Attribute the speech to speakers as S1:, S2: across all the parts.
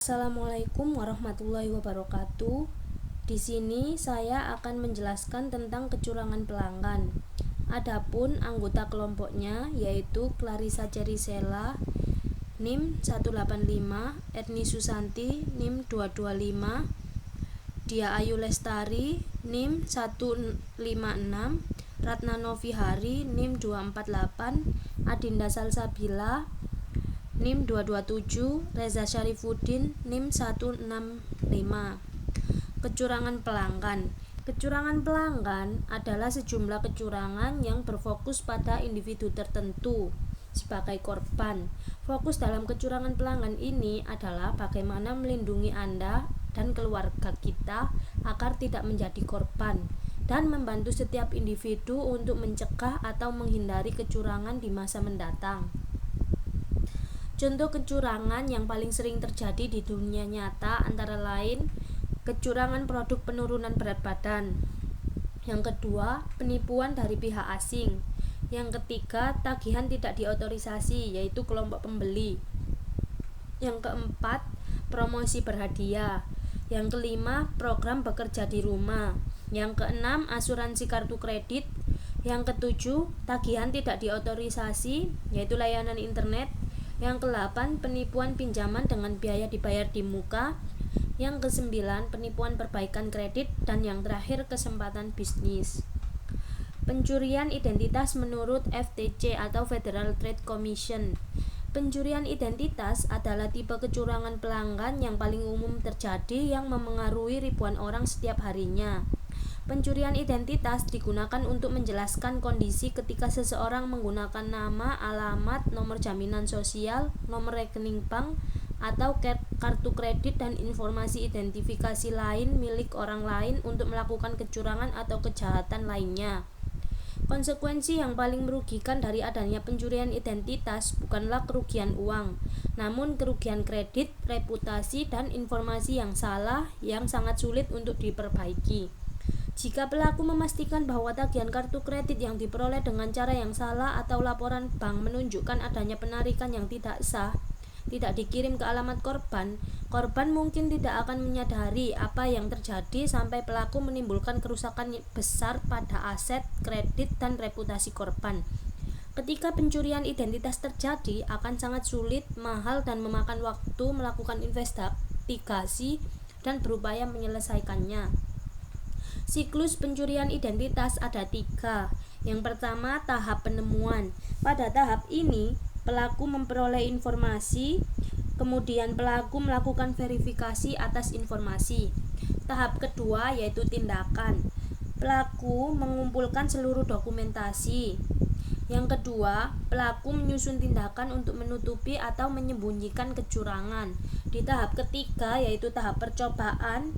S1: Assalamualaikum warahmatullahi wabarakatuh. Di sini saya akan menjelaskan tentang kecurangan pelanggan. Adapun anggota kelompoknya yaitu Clarissa Cerisela NIM 185, Etni Susanti NIM 225, Dia Ayu Lestari NIM 156, Ratna Novihari NIM 248, Adinda Salsabila NIM 227, Reza Syarifuddin NIM 165. Kecurangan pelanggan. Kecurangan pelanggan adalah sejumlah kecurangan yang berfokus pada individu tertentu sebagai korban. Fokus dalam kecurangan pelanggan ini adalah bagaimana melindungi Anda dan keluarga kita agar tidak menjadi korban dan membantu setiap individu untuk mencegah atau menghindari kecurangan di masa mendatang. Contoh kecurangan yang paling sering terjadi di dunia nyata antara lain kecurangan produk penurunan berat badan. Yang kedua, penipuan dari pihak asing. Yang ketiga, tagihan tidak diotorisasi yaitu kelompok pembeli. Yang keempat, promosi berhadiah. Yang kelima, program bekerja di rumah. Yang keenam, asuransi kartu kredit. Yang ketujuh, tagihan tidak diotorisasi yaitu layanan internet. Yang ke-8, penipuan pinjaman dengan biaya dibayar di muka. Yang ke-9, penipuan perbaikan kredit. Dan yang terakhir, kesempatan bisnis. Pencurian identitas menurut FTC atau Federal Trade Commission. Pencurian identitas adalah tipe kecurangan pelanggan yang paling umum terjadi yang memengaruhi ribuan orang setiap harinya. Pencurian identitas digunakan untuk menjelaskan kondisi ketika seseorang menggunakan nama, alamat, nomor jaminan sosial, nomor rekening bank, atau kartu kredit dan informasi identifikasi lain milik orang lain untuk melakukan kecurangan atau kejahatan lainnya. Konsekuensi yang paling merugikan dari adanya pencurian identitas bukanlah kerugian uang, namun kerugian kredit, reputasi, dan informasi yang salah yang sangat sulit untuk diperbaiki. Jika pelaku memastikan bahwa tagihan kartu kredit yang diperoleh dengan cara yang salah atau laporan bank menunjukkan adanya penarikan yang tidak sah, tidak dikirim ke alamat korban, korban mungkin tidak akan menyadari apa yang terjadi sampai pelaku menimbulkan kerusakan besar pada aset, kredit, dan reputasi korban. Ketika pencurian identitas terjadi, akan sangat sulit, mahal, dan memakan waktu melakukan investigasi dan berupaya menyelesaikannya. Siklus pencurian identitas ada 3. Yang pertama, tahap penemuan. Pada tahap ini, pelaku memperoleh informasi, kemudian pelaku melakukan verifikasi atas informasi. Tahap kedua yaitu tindakan. Pelaku mengumpulkan seluruh dokumentasi. Yang kedua, pelaku menyusun tindakan untuk menutupi atau menyembunyikan kecurangan. Di tahap ketiga yaitu tahap percobaan.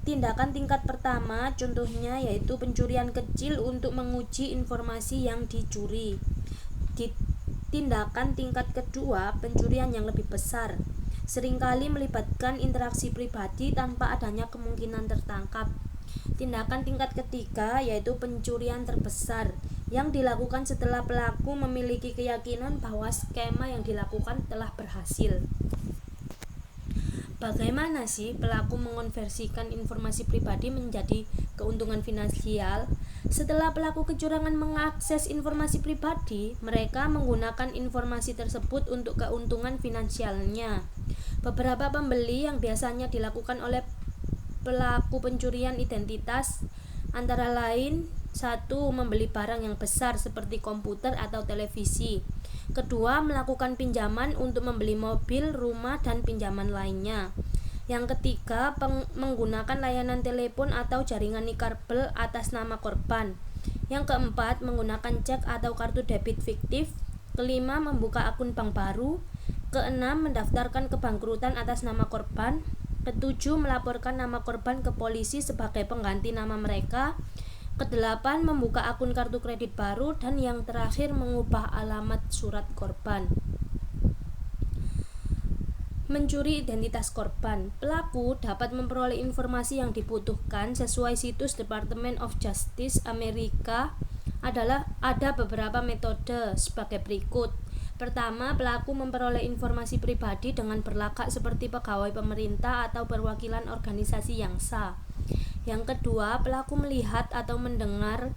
S1: Tindakan tingkat pertama contohnya yaitu pencurian kecil untuk menguji informasi yang dicuri. Di tindakan tingkat kedua, pencurian yang lebih besar, seringkali melibatkan interaksi pribadi tanpa adanya kemungkinan tertangkap. Tindakan tingkat ketiga yaitu pencurian terbesar yang dilakukan setelah pelaku memiliki keyakinan bahwa skema yang dilakukan telah berhasil. Bagaimana sih pelaku mengonversikan informasi pribadi menjadi keuntungan finansial? Setelah pelaku kecurangan mengakses informasi pribadi, mereka menggunakan informasi tersebut untuk keuntungan finansialnya. Beberapa pembeli yang biasanya dilakukan oleh pelaku pencurian identitas antara lain: 1. Membeli barang yang besar seperti komputer atau televisi. 2. Melakukan pinjaman untuk membeli mobil, rumah, dan pinjaman lainnya. Yang ketiga, menggunakan layanan telepon atau jaringan nikarbel atas nama korban. Yang keempat, menggunakan cek atau kartu debit fiktif. Kelima, membuka akun bank baru. Keenam, mendaftarkan kebangkrutan atas nama korban. Ketujuh, melaporkan nama korban ke polisi sebagai pengganti nama mereka. Kedelapan, membuka akun kartu kredit baru. Dan yang terakhir, mengubah alamat surat korban. Mencuri identitas korban. Pelaku dapat memperoleh informasi yang dibutuhkan sesuai situs Department of Justice Amerika. Ada beberapa metode sebagai berikut. Pertama, pelaku memperoleh informasi pribadi dengan berlagak seperti pegawai pemerintah atau perwakilan organisasi yang sah. Yang kedua, pelaku melihat atau mendengar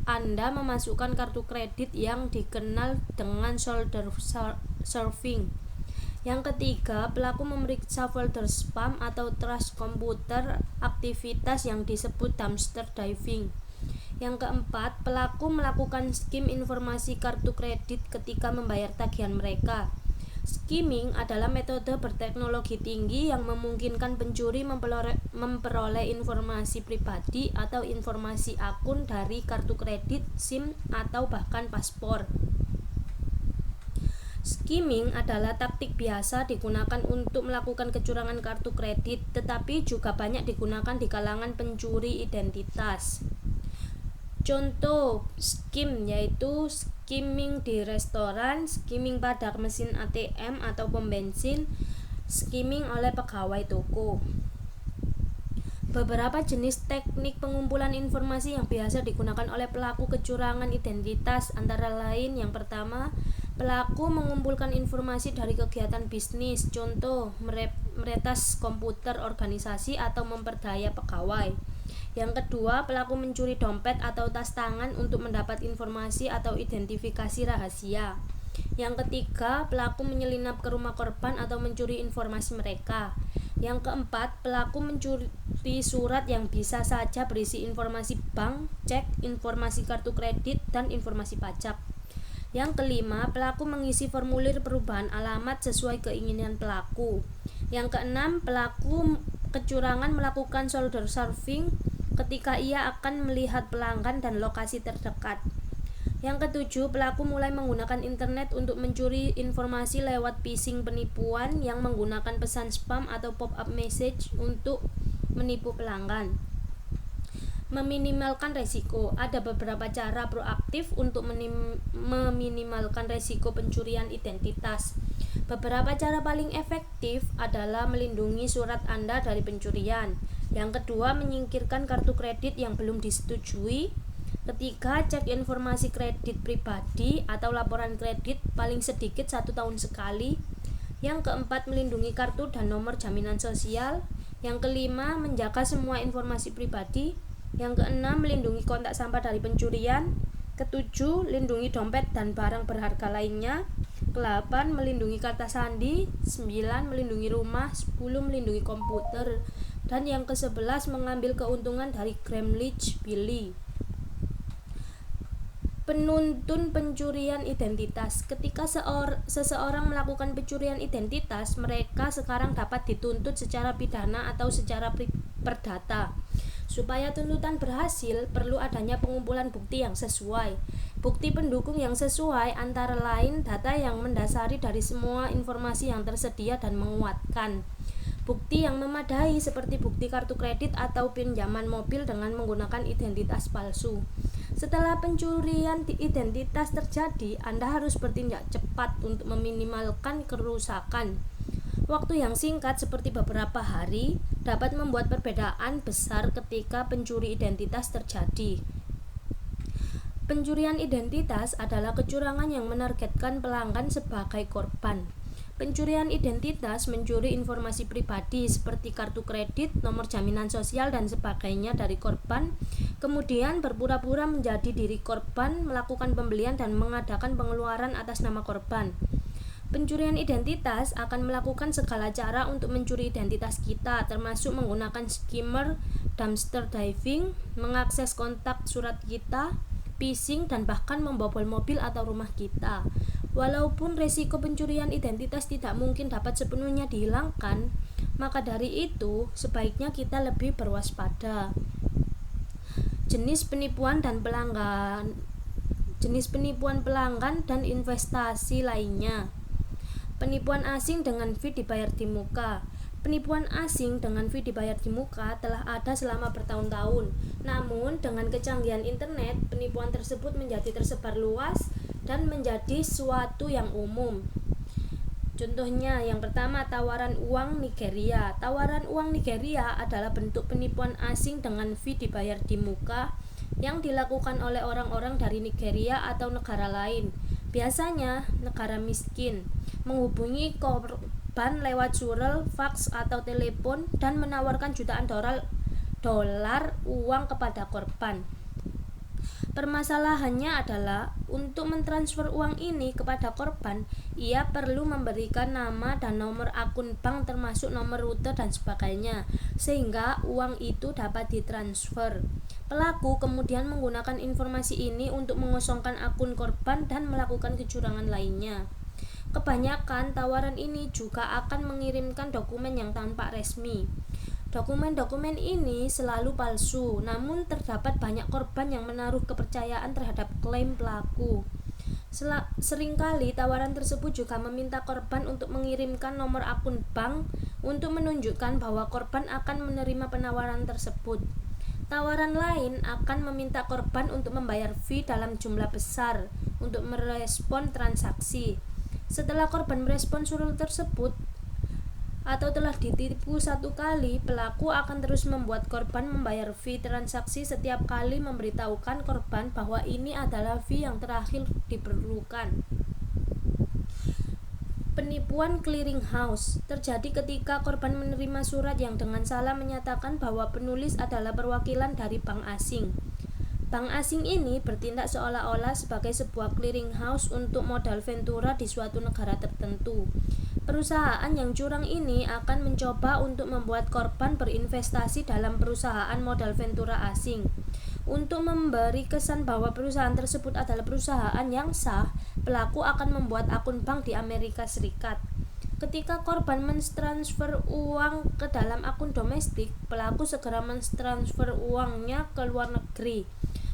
S1: Anda memasukkan kartu kredit yang dikenal dengan shoulder surfing. Yang ketiga, pelaku memeriksa folder spam atau trash komputer, aktivitas yang disebut dumpster diving. Yang keempat, pelaku melakukan skim informasi kartu kredit ketika membayar tagihan mereka. Skimming adalah metode berteknologi tinggi yang memungkinkan pencuri memperoleh informasi pribadi atau informasi akun dari kartu kredit, SIM, atau bahkan paspor. Skimming adalah taktik biasa digunakan untuk melakukan kecurangan kartu kredit, tetapi juga banyak digunakan di kalangan pencuri identitas. Contoh skim yaitu skimming di restoran, skimming pada mesin ATM atau pom bensin, skimming oleh pegawai toko. Beberapa jenis teknik pengumpulan informasi yang biasa digunakan oleh pelaku kecurangan identitas antara lain: yang pertama, pelaku mengumpulkan informasi dari kegiatan bisnis, contoh meretas komputer organisasi atau memperdaya pegawai. Yang kedua, pelaku mencuri dompet atau tas tangan untuk mendapat informasi atau identifikasi rahasia. Yang ketiga, pelaku menyelinap ke rumah korban atau mencuri informasi mereka. Yang keempat, pelaku mencuri surat yang bisa saja berisi informasi bank, cek, informasi kartu kredit, dan informasi pajak. Yang kelima, pelaku mengisi formulir perubahan alamat sesuai keinginan pelaku. Yang keenam, pelaku kecurangan melakukan shoulder surfing ketika ia akan melihat pelanggan dan lokasi terdekat. Yang ketujuh, pelaku mulai menggunakan internet untuk mencuri informasi lewat phishing penipuan yang menggunakan pesan spam atau pop-up message untuk menipu pelanggan. Meminimalkan resiko. Ada beberapa cara proaktif untuk meminimalkan resiko pencurian identitas. Beberapa cara paling efektif adalah melindungi surat Anda dari pencurian. Yang kedua, menyingkirkan kartu kredit yang belum disetujui. Ketiga, cek informasi kredit pribadi atau laporan kredit paling sedikit 1 tahun sekali. Yang keempat, melindungi kartu dan nomor jaminan sosial. Yang kelima, menjaga semua informasi pribadi. Yang keenam, melindungi kontak sampah dari pencurian. Ketujuh, lindungi dompet dan barang berharga lainnya. Ke-8, melindungi kata sandi. 9, melindungi rumah. 10, melindungi komputer. Dan yang ke-11, mengambil keuntungan dari Greenwich Billy. Penuntun pencurian identitas. Ketika seseorang melakukan pencurian identitas, mereka sekarang dapat dituntut secara pidana atau secara perdata. Supaya tuntutan berhasil, perlu adanya pengumpulan bukti yang sesuai. Bukti pendukung yang sesuai antara lain data yang mendasari dari semua informasi yang tersedia dan menguatkan. Bukti yang memadai seperti bukti kartu kredit atau pinjaman mobil dengan menggunakan identitas palsu. Setelah pencurian identitas terjadi, Anda harus bertindak cepat untuk meminimalkan kerusakan. Waktu yang singkat seperti beberapa hari dapat membuat perbedaan besar ketika pencuri identitas terjadi. Pencurian identitas adalah kecurangan yang menargetkan pelanggan sebagai korban. Pencurian identitas mencuri informasi pribadi seperti kartu kredit, nomor jaminan sosial, dan sebagainya dari korban, kemudian berpura-pura menjadi diri korban, melakukan pembelian dan mengadakan pengeluaran atas nama korban. Pencurian identitas akan melakukan segala cara untuk mencuri identitas kita, termasuk menggunakan skimmer, dumpster diving, mengakses kontak surat kita, phishing, dan bahkan membobol mobil atau rumah kita. Walaupun resiko pencurian identitas tidak mungkin dapat sepenuhnya dihilangkan, maka dari itu sebaiknya kita lebih berwaspada. Jenis penipuan pelanggan dan investasi lainnya. Penipuan asing dengan fee dibayar di muka. Penipuan asing dengan fee dibayar di muka telah ada selama bertahun-tahun. Namun, dengan kecanggihan internet, penipuan tersebut menjadi tersebar luas dan menjadi suatu yang umum. Contohnya, yang pertama, tawaran uang Nigeria. Tawaran uang Nigeria adalah bentuk penipuan asing dengan fee dibayar di muka yang dilakukan oleh orang-orang dari Nigeria atau negara lain. Biasanya negara miskin menghubungi korban lewat surel, faks, atau telepon dan menawarkan jutaan dolar uang kepada korban. Permasalahannya adalah untuk mentransfer uang ini kepada korban, ia perlu memberikan nama dan nomor akun bank termasuk nomor rute dan sebagainya, sehingga uang itu dapat ditransfer. Pelaku kemudian menggunakan informasi ini untuk mengosongkan akun korban dan melakukan kecurangan lainnya. Kebanyakan tawaran ini juga akan mengirimkan dokumen yang tampak resmi. Dokumen-dokumen ini selalu palsu, namun terdapat banyak korban yang menaruh kepercayaan terhadap klaim pelaku. Seringkali tawaran tersebut juga meminta korban untuk mengirimkan nomor akun bank untuk menunjukkan bahwa korban akan menerima penawaran tersebut. Tawaran lain akan meminta korban untuk membayar fee dalam jumlah besar untuk merespon transaksi. Setelah korban merespon surat tersebut atau telah ditipu satu kali, pelaku akan terus membuat korban membayar fee transaksi setiap kali memberitahukan korban bahwa ini adalah fee yang terakhir diperlukan. Penipuan clearinghouse terjadi ketika korban menerima surat yang dengan salah menyatakan bahwa penulis adalah perwakilan dari bank asing. Bank asing ini bertindak seolah-olah sebagai sebuah clearinghouse untuk modal ventura di suatu negara tertentu. Perusahaan yang curang ini akan mencoba untuk membuat korban berinvestasi dalam perusahaan modal ventura asing. Untuk memberi kesan bahwa perusahaan tersebut adalah perusahaan yang sah, pelaku akan membuat akun bank di Amerika Serikat. Ketika korban mentransfer uang ke dalam akun domestik, pelaku segera mentransfer uangnya ke luar negeri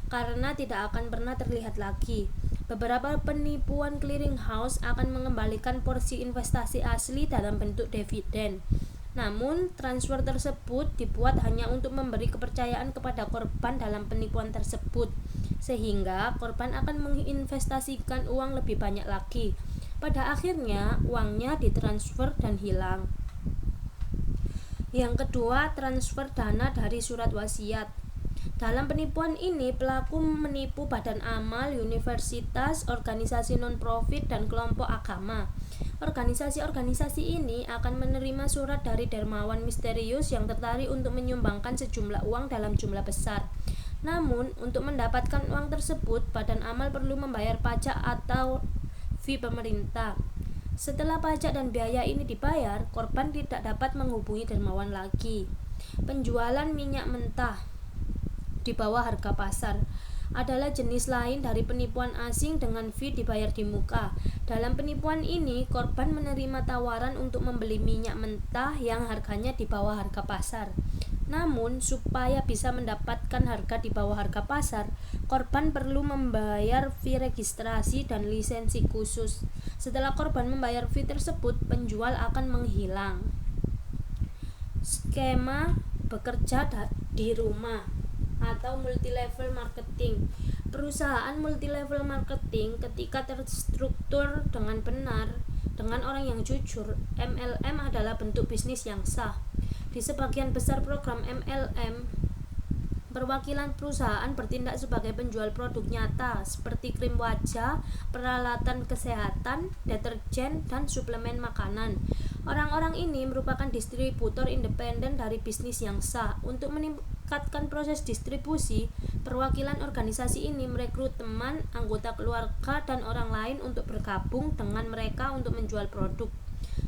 S1: karena tidak akan pernah terlihat lagi. Beberapa penipuan clearinghouse akan mengembalikan porsi investasi asli dalam bentuk dividen. Namun, transfer tersebut dibuat hanya untuk memberi kepercayaan kepada korban dalam penipuan tersebut, sehingga korban akan menginvestasikan uang lebih banyak lagi. Pada akhirnya, uangnya ditransfer dan hilang. Yang kedua, transfer dana dari surat wasiat. Dalam penipuan ini, pelaku menipu badan amal, universitas, organisasi non-profit, dan kelompok agama. Organisasi-organisasi ini akan menerima surat dari dermawan misterius yang tertarik untuk menyumbangkan sejumlah uang dalam jumlah besar. Namun, untuk mendapatkan uang tersebut, badan amal perlu membayar pajak atau fee pemerintah. Setelah pajak dan biaya ini dibayar, korban tidak dapat menghubungi dermawan lagi. Penjualan minyak mentah di bawah harga pasar adalah jenis lain dari penipuan asing dengan fee dibayar di muka. Dalam penipuan ini, korban menerima tawaran untuk membeli minyak mentah yang harganya di bawah harga pasar. Namun, supaya bisa mendapatkan harga di bawah harga pasar, korban perlu membayar fee registrasi dan lisensi khusus. Setelah korban membayar fee tersebut, penjual akan menghilang. Skema bekerja di rumah atau multi-level marketing. Perusahaan multi-level marketing ketika terstruktur dengan benar dengan orang yang jujur, MLM adalah bentuk bisnis yang sah. Di sebagian besar program MLM, perwakilan perusahaan bertindak sebagai penjual produk nyata seperti krim wajah, peralatan kesehatan, deterjen, dan suplemen makanan. Orang-orang ini merupakan distributor independen dari bisnis yang sah. Untuk meningkatkan proses distribusi, perwakilan organisasi ini merekrut teman, anggota keluarga, dan orang lain untuk bergabung dengan mereka untuk menjual produk.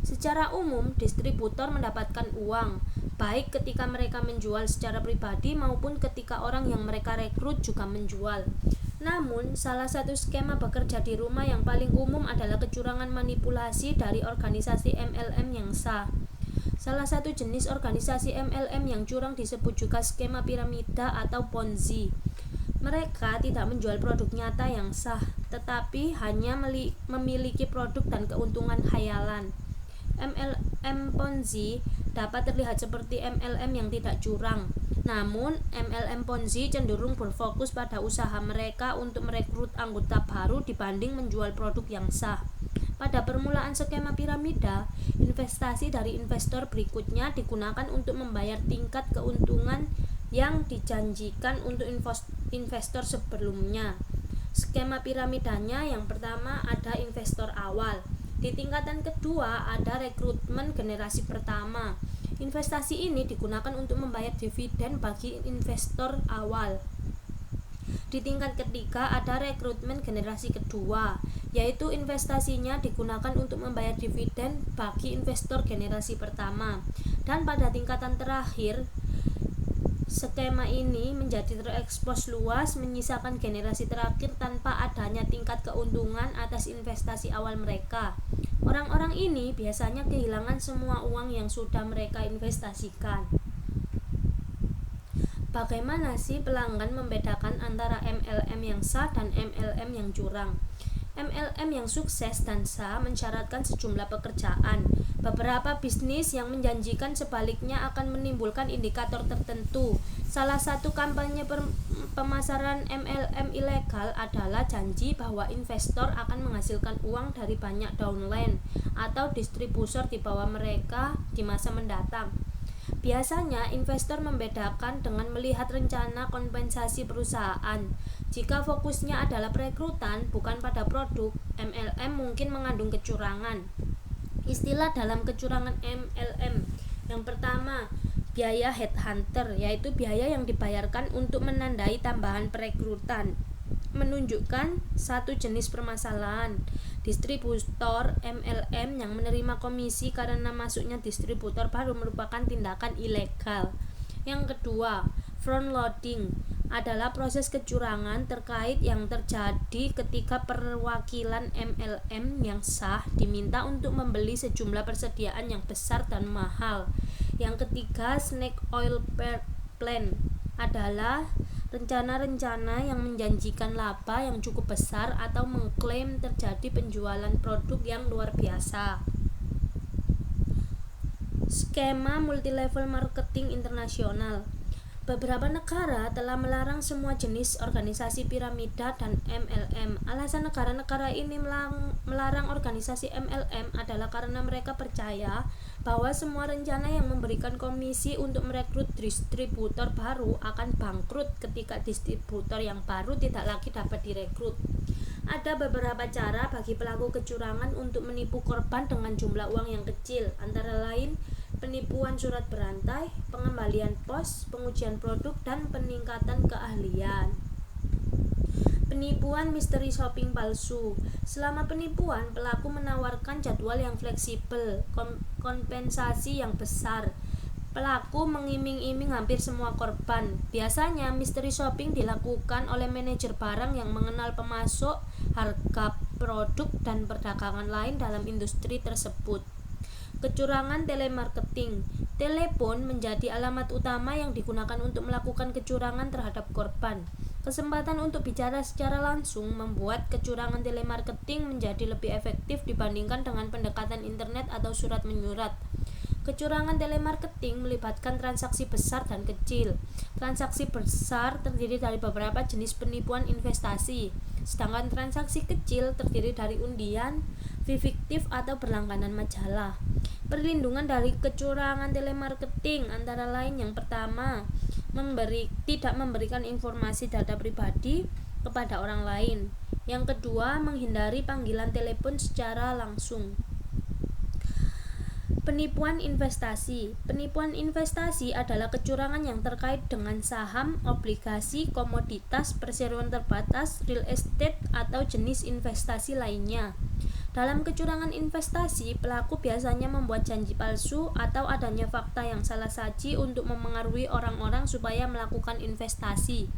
S1: Secara umum, distributor mendapatkan uang, baik ketika mereka menjual secara pribadi maupun ketika orang yang mereka rekrut juga menjual. Namun, salah satu skema bekerja di rumah yang paling umum adalah kecurangan manipulasi dari organisasi MLM yang sah. Salah satu jenis organisasi MLM yang curang disebut juga skema piramida atau Ponzi. Mereka tidak menjual produk nyata yang sah, tetapi hanya memiliki produk dan keuntungan khayalan. MLM Ponzi dapat terlihat seperti MLM yang tidak curang. Namun, MLM Ponzi cenderung berfokus pada usaha mereka untuk merekrut anggota baru dibanding menjual produk yang sah. Pada permulaan skema piramida, investasi dari investor berikutnya digunakan untuk membayar tingkat keuntungan yang dijanjikan untuk investor sebelumnya. Skema piramidanya yang pertama ada investor awal. Di tingkatan kedua ada rekrutmen generasi pertama. Investasi ini digunakan untuk membayar dividen bagi investor awal. Di tingkat ketiga ada rekrutmen generasi kedua, yaitu investasinya digunakan untuk membayar dividen bagi investor generasi pertama. Dan pada tingkatan terakhir, skema ini menjadi terekspos luas, menyisakan generasi terakhir tanpa adanya tingkat keuntungan atas investasi awal mereka. Orang-orang ini biasanya kehilangan semua uang yang sudah mereka investasikan. Bagaimana sih pelanggan membedakan antara MLM yang sah dan MLM yang curang? MLM yang sukses dan sah mensyaratkan sejumlah pekerjaan. Beberapa bisnis yang menjanjikan sebaliknya akan menimbulkan indikator tertentu. Salah satu kampanye pemasaran MLM ilegal adalah janji bahwa investor akan menghasilkan uang dari banyak downline atau distributor di bawah mereka di masa mendatang. Biasanya investor membedakan dengan melihat rencana kompensasi perusahaan. Jika fokusnya adalah perekrutan bukan pada produk, MLM mungkin mengandung kecurangan. Istilah dalam kecurangan MLM. Yang pertama, biaya headhunter, yaitu biaya yang dibayarkan untuk menandai tambahan perekrutan, menunjukkan satu jenis permasalahan. Distributor MLM yang menerima komisi karena masuknya distributor baru merupakan tindakan ilegal. Yang kedua, front loading adalah proses kecurangan terkait yang terjadi ketika perwakilan MLM yang sah diminta untuk membeli sejumlah persediaan yang besar dan mahal. Yang ketiga, snake oil plan adalah rencana-rencana yang menjanjikan laba yang cukup besar atau mengklaim terjadi penjualan produk yang luar biasa. Skema multilevel marketing internasional. Beberapa negara telah melarang semua jenis organisasi piramida dan MLM. Alasan negara-negara ini melarang organisasi MLM adalah karena mereka percaya bahwa semua rencana yang memberikan komisi untuk merekrut distributor baru akan bangkrut ketika distributor yang baru tidak lagi dapat direkrut. Ada beberapa cara bagi pelaku kecurangan untuk menipu korban dengan jumlah uang yang kecil, antara lain penipuan surat berantai, pengembalian pos, pengujian produk, dan peningkatan keahlian. Penipuan misteri shopping palsu. Selama penipuan, pelaku menawarkan jadwal yang fleksibel, kompensasi yang besar. Pelaku mengiming-iming hampir semua korban. Biasanya misteri shopping dilakukan oleh manajer barang yang mengenal pemasok, harga produk, dan perdagangan lain dalam industri tersebut. Kecurangan telemarketing. Telepon menjadi alamat utama yang digunakan untuk melakukan kecurangan terhadap korban. Kesempatan untuk bicara secara langsung membuat kecurangan telemarketing menjadi lebih efektif dibandingkan dengan pendekatan internet atau surat menyurat. Kecurangan telemarketing melibatkan transaksi besar dan kecil. Transaksi besar terdiri dari beberapa jenis penipuan investasi, sedangkan transaksi kecil terdiri dari undian, fee fiktif atau berlangganan majalah. Perlindungan dari kecurangan telemarketing antara lain yang pertama, tidak memberikan informasi data pribadi kepada orang lain. Yang kedua, menghindari panggilan telepon secara langsung. Penipuan investasi. Penipuan investasi adalah kecurangan yang terkait dengan saham, obligasi, komoditas, perseroan terbatas, real estate, atau jenis investasi lainnya. Dalam kecurangan investasi, pelaku biasanya membuat janji palsu atau adanya fakta yang salah saji untuk memengaruhi orang-orang supaya melakukan investasi.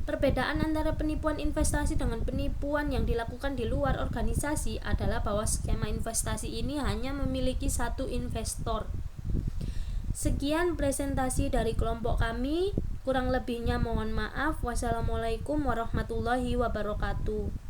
S1: Perbedaan antara penipuan investasi dengan penipuan yang dilakukan di luar organisasi adalah bahwa skema investasi ini hanya memiliki satu investor. Sekian presentasi dari kelompok kami, kurang lebihnya mohon maaf. Wassalamualaikum warahmatullahi wabarakatuh.